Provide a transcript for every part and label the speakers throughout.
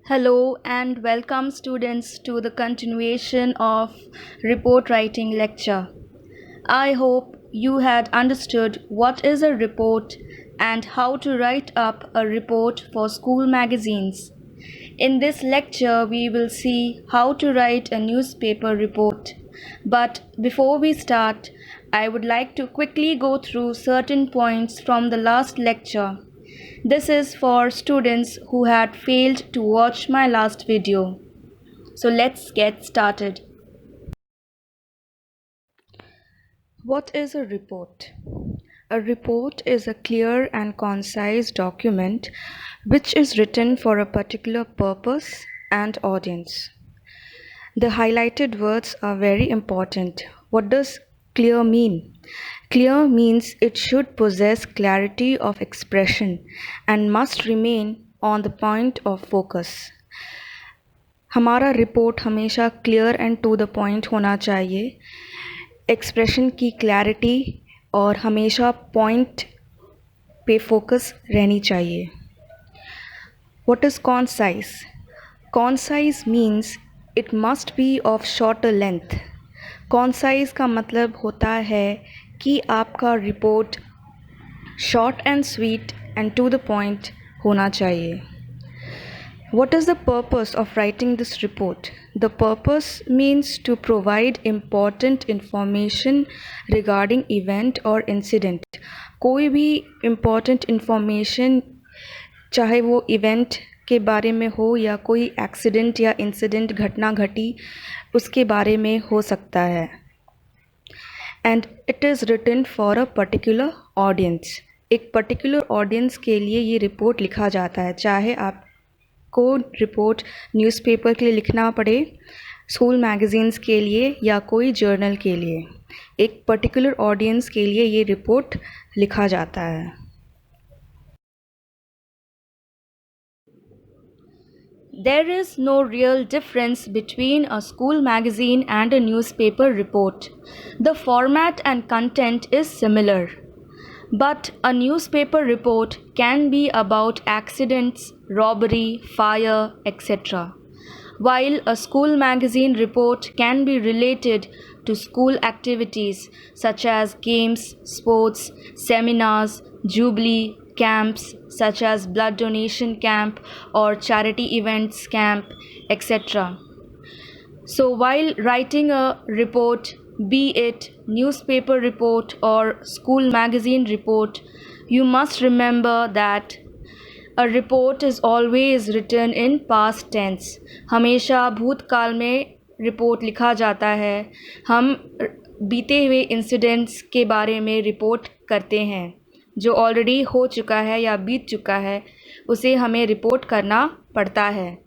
Speaker 1: Hello and welcome students to the continuation of report writing lecture. I hope you had understood what is a report and how to write up a report for school magazines. In this lecture, we will see how to write a newspaper report. But before we start, I would like to quickly go through certain points from the last lecture. This is for students who had failed to watch my last video. So let's get started. What is a report? A report is a clear and concise document which is written for a particular purpose and audience. The highlighted words are very important. What does clear mean? Clear means it should possess clarity of expression and must remain on the point of focus. हमारा report हमेशा clear and to the point होना चाहिए, expression की clarity और हमेशा point पे focus रहनी चाहिए. What is concise? Concise means it must be of shorter length. Concise का मतलब होता है कि आपका report short and sweet and to the point होना चाहिए. What is the purpose of writing this report? The purpose means to provide important information regarding event or incident. कोई भी important information, चाहे वो event के बारे में हो या कोई accident या incident घटना घटी उसके बारे में हो सकता है. And it is written for a particular audience. एक particular audience के लिए ये report लिखा जाता है, चाहे आप को रिपोर्ट न्यूज़पेपर के लिए लिखना पड़े, स्कूल मैगज़ीन्स के लिए या कोई जर्नल के लिए, एक पर्टिकुलर ऑडियंस के लिए ये रिपोर्ट लिखा जाता है. There is no real difference between a school magazine and a newspaper report. The format and content is similar. But a newspaper report can be about accidents, robbery, fire, etc. While a school magazine report can be related to school activities such as games, sports, seminars, jubilee, camps such as blood donation camp or charity events camp, etc. So while writing a report, be it newspaper report or school magazine report, you must remember that a report is always written in past tense. हमेशा भूतकाल में report लिखा जाता है. हम बीते हुए incidents के बारे में रिपोर्ट करते हैं. जो ऑलरेडी हो चुका है या बीत चुका है उसे हमें रिपोर्ट करना पड़ता है.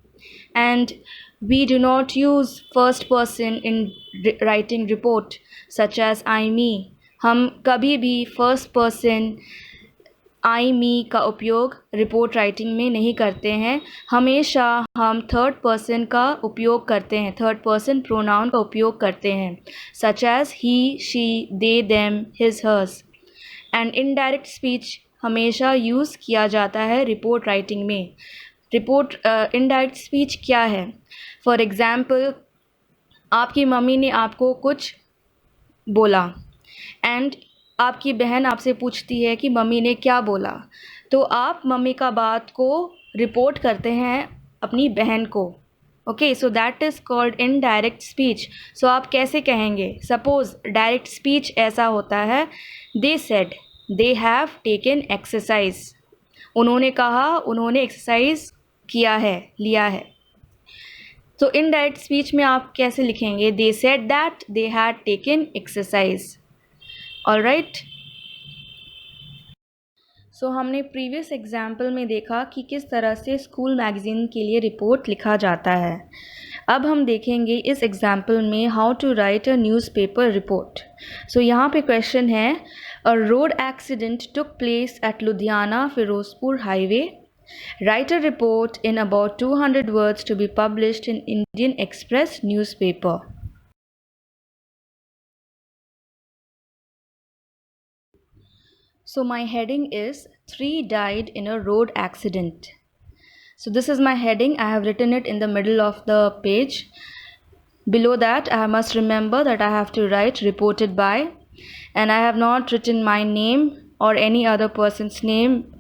Speaker 1: And we do not use first person in writing report such as I me. हम कभी भी first person आई मी का उपयोग रिपोर्ट राइटिंग में नहीं करते हैं. हमेशा हम थर्ड पर्सन का उपयोग करते हैं, थर्ड पर्सन प्रोनाउन का उपयोग करते हैं such as he, she, they, them, his, hers. And indirect speech हमेशा यूज़ किया जाता है रिपोर्ट राइटिंग में. रिपोर्ट इनडायरेक्ट स्पीच क्या है? फॉर एग्ज़ाम्पल, आपकी मम्मी ने आपको कुछ बोला एंड आपकी बहन आपसे पूछती है कि मम्मी ने क्या बोला, तो आप मम्मी का बात को रिपोर्ट करते हैं अपनी बहन को. Okay, so that is called indirect speech. So आप कैसे कहेंगे? सपोज़ डायरेक्ट स्पीच ऐसा होता है, they said they have taken exercise. उन्होंने कहा उन्होंने एक्सरसाइज किया है, लिया है. तो इनडायरेक्ट स्पीच में आप कैसे लिखेंगे? They said that they had taken exercise. Alright, so हमने प्रीवियस एग्जाम्पल में देखा कि किस तरह से स्कूल मैगज़ीन के लिए रिपोर्ट लिखा जाता है. अब हम देखेंगे इस एग्जाम्पल में how to write a newspaper report. So यहाँ पे क्वेश्चन है, a road accident took place at Ludhiana Firozpur highway. Write a report in about 200 words to be published in Indian Express newspaper. So my heading is 3 died in a road accident. So this is my heading. I have written it in the middle of the page. Below that, I must remember that I have to write reported by, and I have not written my name or any other person's name.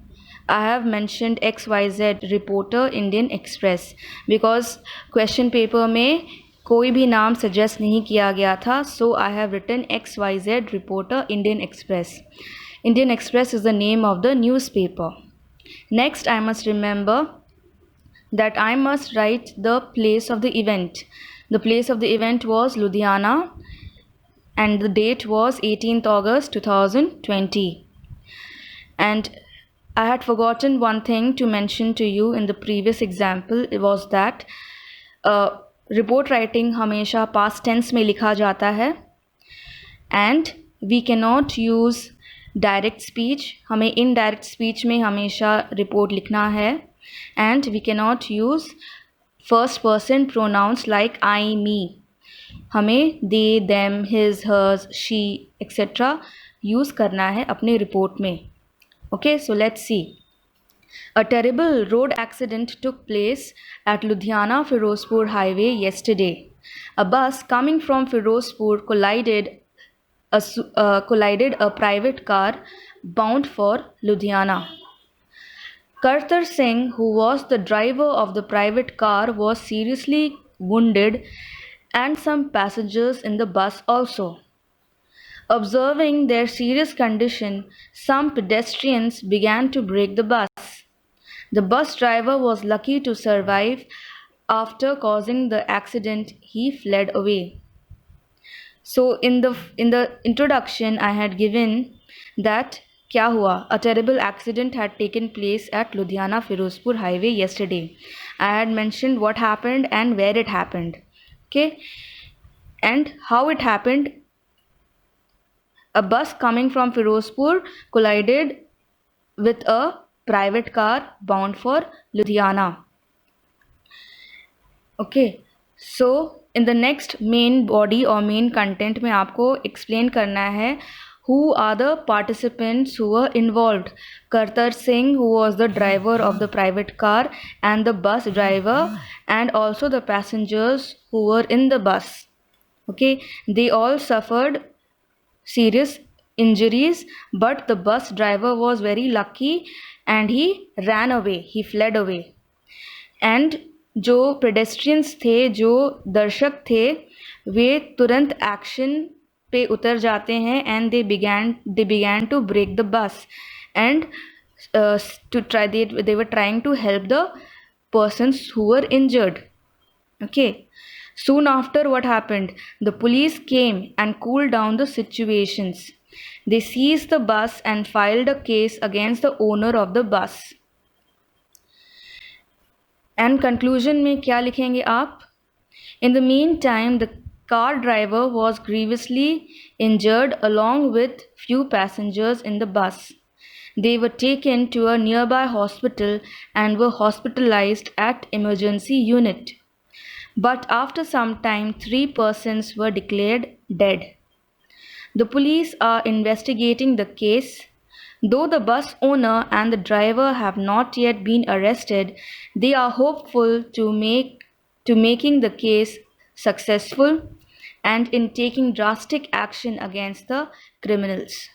Speaker 1: I have mentioned XYZ reporter Indian Express because question paper में कोई भी नाम suggest नहीं किया गया था, so I have written XYZ reporter Indian Express. Indian Express is the name of the newspaper. Next, I must remember that I must write the place of the event. The place of the event was Ludhiana and the date was 18th August 2020. And I had forgotten one thing to mention to you in the previous example. It was that report writing हमेशा past tense में लिखा जाता है and we cannot use direct speech. हमें indirect speech में हमेशा report लिखना है and we cannot use first person pronouns like I, me. हमें they, them, his, hers, she, etc. use करना है अपने report में. Okay, so let's see. A terrible road accident took place at Ludhiana Firozpur highway yesterday. A bus coming from Firozpur collided a private car bound for Ludhiana. Kartar Singh, who was the driver of the private car, was seriously wounded and some passengers in the bus also. Observing their serious condition, some pedestrians began to brake the bus. The bus driver was lucky to survive. After causing the accident, he fled away. So in the introduction, I had given that क्या हुआ? A terrible accident had taken place at Ludhiana Firozpur highway yesterday. I had mentioned what happened and where it happened. Okay, and how it happened. A bus coming from Firozpur collided with a private car bound for Ludhiana. Okay, so in the next main body or main content में आपको explain करना है who are the participants who were involved. Kartar Singh, who was the driver of the private car, and the bus driver, and also the passengers who were in the bus. Okay, they all suffered serious injuries, but the bus driver was very lucky and he ran away, he fled away. And जो pedestrians थे, जो दर्शक थे, वे तुरंत action पे उतर जाते हैं and they began to break the bus and they were trying to help the persons who were injured. Okay. Soon after, what happened? The police came and cooled down the situations. They seized the bus and filed a case against the owner of the bus. And conclusion में क्या लिखेंगे आप? In the meantime, the car driver was grievously injured along with few passengers in the bus. They were taken to a nearby hospital and were hospitalized at emergency unit. But after some time, 3 persons were declared dead. The police are investigating the case. Though the bus owner and the driver have not yet been arrested, they are hopeful to making the case successful and in taking drastic action against the criminals.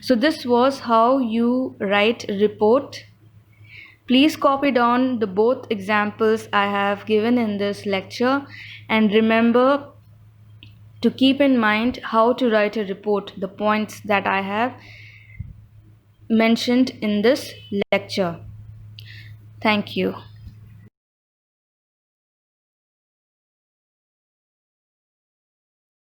Speaker 1: So this was how you write report. Please copy down the both examples I have given in this lecture and remember to keep in mind how to write a report, the points that I have mentioned in this lecture. Thank you.